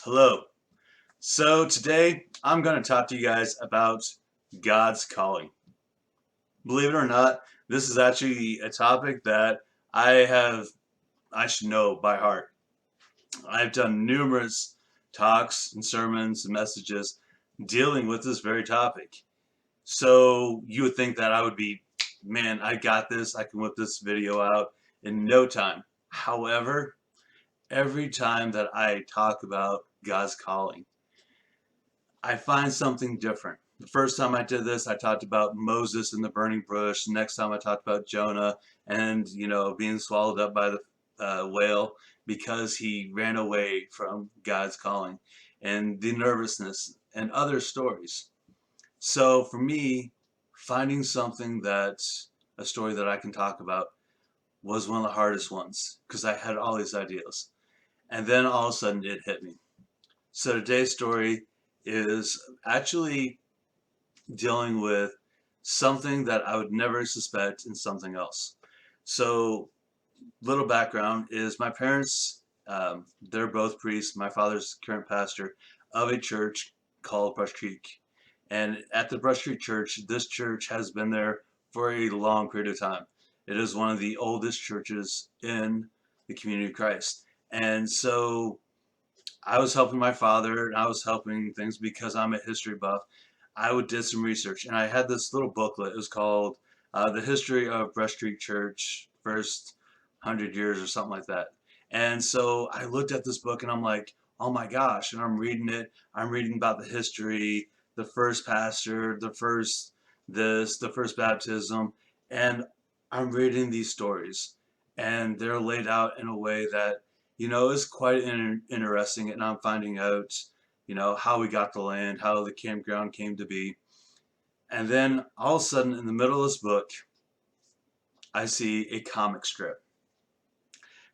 Hello. So today I'm going to talk to you guys about God's calling. Believe it or not, this is actually a topic that I have I should know by heart. I've done numerous talks and sermons and messages dealing with this very topic. So you would think that I would be, man, I got this. I can whip this video out in no time. However, every time that I talk about God's calling, I find something different. The first time I did this, I talked about Moses in the burning bush. The next time I talked about Jonah and, being swallowed up by the whale because he ran away from God's calling and the nervousness and other stories. So for me, finding something that's a story that I can talk about was one of the hardest ones because I had all these ideas. And then all of a sudden it hit me. So today's story is actually dealing with something that I would never suspect in something else. So, little background is my parents, they're both priests. My father's current pastor of a church called Brush Creek. And at the Brush Creek Church, this church has been there for a long period of time. It is one of the oldest churches in the community of Christ. And so I was helping my father and I was helping things because I'm a history buff. I would did some research and I had this little booklet. It was called The History of Brush Creek Church, First 100 Years or something like that. And so I looked at this book and I'm like, oh my gosh. And I'm reading it. I'm reading about the history, the first pastor, the first this, the first baptism. And I'm reading these stories and they're laid out in a way that it's quite interesting, and I'm finding out, how we got the land, how the campground came to be. And then all of a sudden, in the middle of this book, I see a comic strip.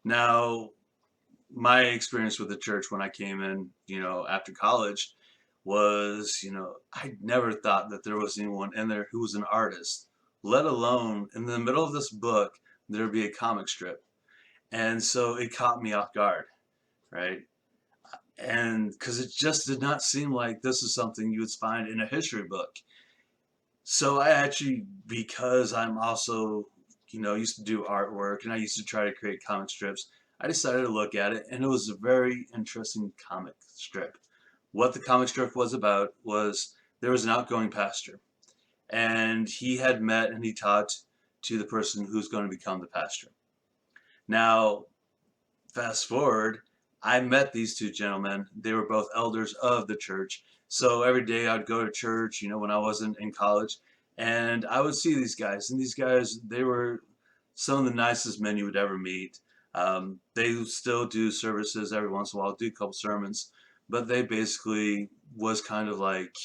Now, my experience with the church when I came in, after college was, I never thought that there was anyone in there who was an artist, let alone in the middle of this book, there'd be a comic strip. And so it caught me off guard, right? And because it just did not seem like this is something you would find in a history book. So I actually, because I'm also, used to do artwork and I used to try to create comic strips, I decided to look at it and it was a very interesting comic strip. What the comic strip was about was there was an outgoing pastor and he had met and he taught to the person who's going to become the pastor. Now, fast forward, I met these two gentlemen. They were both elders of the church. So every day I'd go to church, when I wasn't in college, and I would see these guys. And these guys, they were some of the nicest men you would ever meet. They still do services every once in a while, do a couple sermons, but they basically was kind of like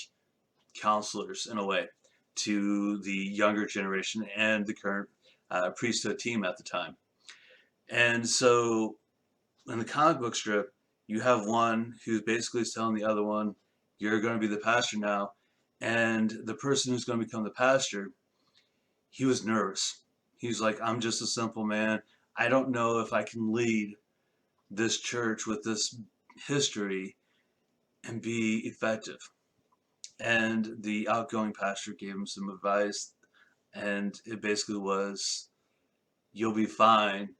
counselors in a way to the younger generation and the current priesthood team at the time. And so in the comic book strip, you have one who's basically telling the other one, you're going to be the pastor now. And the person who's going to become the pastor, he was nervous. He was like, I'm just a simple man. I don't know if I can lead this church with this history and be effective. And the outgoing pastor gave him some advice, and it basically was, you'll be fine.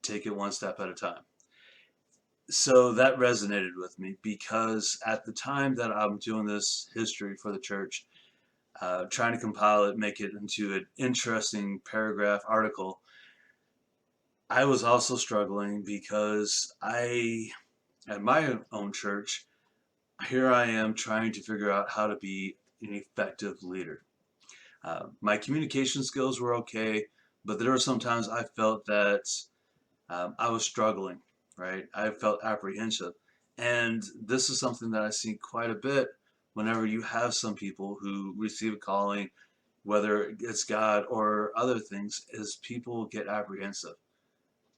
Take it one step at a time. So that resonated with me because at the time that I'm doing this history for the church, trying to compile it, make it into an interesting paragraph article, I was also struggling because at my own church, here I am trying to figure out how to be an effective leader. My communication skills were okay, but there were some times I felt that I was struggling, right? I felt apprehensive. And this is something that I see quite a bit whenever you have some people who receive a calling, whether it's God or other things, is people get apprehensive.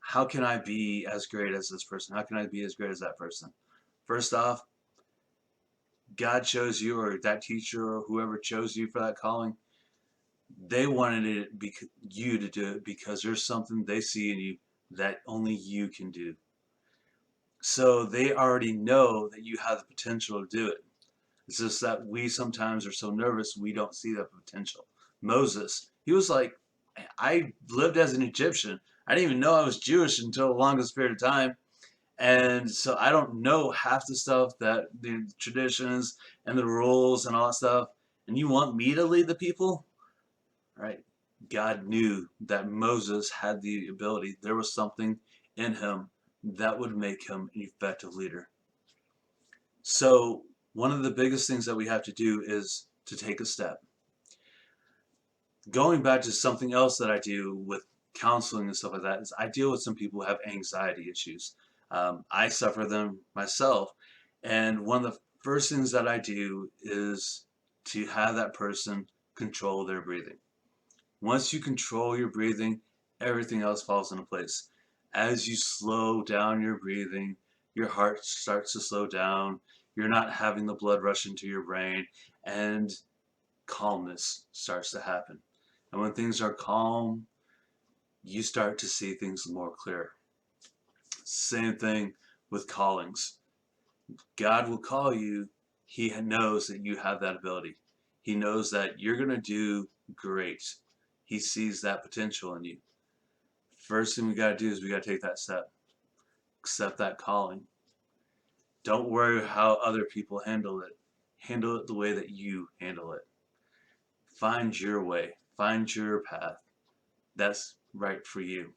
How can I be as great as this person? How can I be as great as that person? First off, God chose you, or that teacher, or whoever chose you for that calling. They wanted you to do it because there's something they see in you that only you can do. So they already know that you have the potential to do it. It's just that we sometimes are so nervous we don't see that potential. Moses, he was like, I lived as an Egyptian. I didn't even know I was Jewish until the longest period of time. And so I don't know half the stuff that the traditions and the rules and all that stuff. And you want me to lead the people? Right? God knew that Moses had the ability. There was something in him that would make him an effective leader. So one of the biggest things that we have to do is to take a step. Going back to something else that I do with counseling and stuff like that is I deal with some people who have anxiety issues. I suffer them myself, and one of the first things that I do is to have that person control their breathing. Once you control your breathing, everything else falls into place. As you slow down your breathing, your heart starts to slow down. You're not having the blood rush into your brain, and calmness starts to happen. And when things are calm, you start to see things more clear. Same thing with callings. God will call you. He knows that you have that ability. He knows that you're going to do great. He sees that potential in you. First thing we got to do is we got to take that step. Accept that calling. Don't worry how other people handle it. Handle it the way that you handle it. Find your way. Find your path. That's right for you.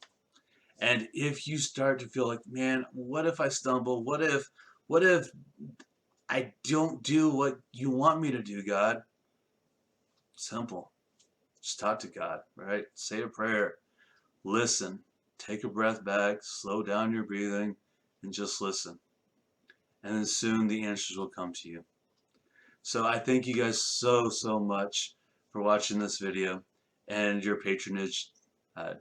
And if you start to feel like, man, what if I stumble? What if I don't do what you want me to do, God? Simple. Just talk to God, right? Say a prayer. Listen. Take a breath back, slow down your breathing, and just listen. And then soon the answers will come to you. So I thank you guys so much for watching this video and your patronage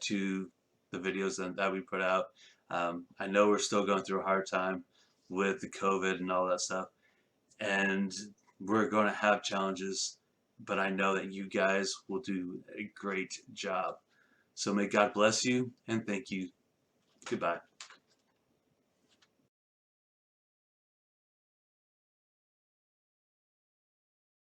to the videos that we put out. I know we're still going through a hard time with the COVID and all that stuff, and we're going to have challenges, but I know that you guys will do a great job. So may God bless you, and thank you. Goodbye.